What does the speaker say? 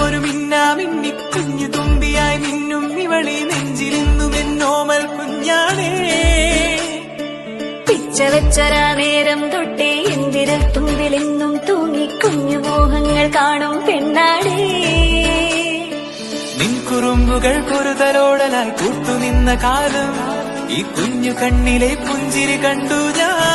ഒരു മിന്നാമിന്നി കുഞ്ഞു തുമ്പിയായി മിന്നും ഇവളി നെഞ്ചിലിന്നും എന്നോമൽ കുഞ്ഞാണേ. പിച്ച വെച്ചരാ നേരം തൊട്ടേ എന്തിരൽ തുമ്പിലെന്നും തൂങ്ങി കുഞ്ഞു മോഹങ്ങൾ കാണും പെണ്ണാടേ. നിൻ കുറുമ്പുകൾ കുറുതലോടലായി കൂട്ടുനിന്ന കാലം ഈ കുഞ്ഞു കണ്ണിലെ പുഞ്ചിരി കണ്ടു ഞാൻ.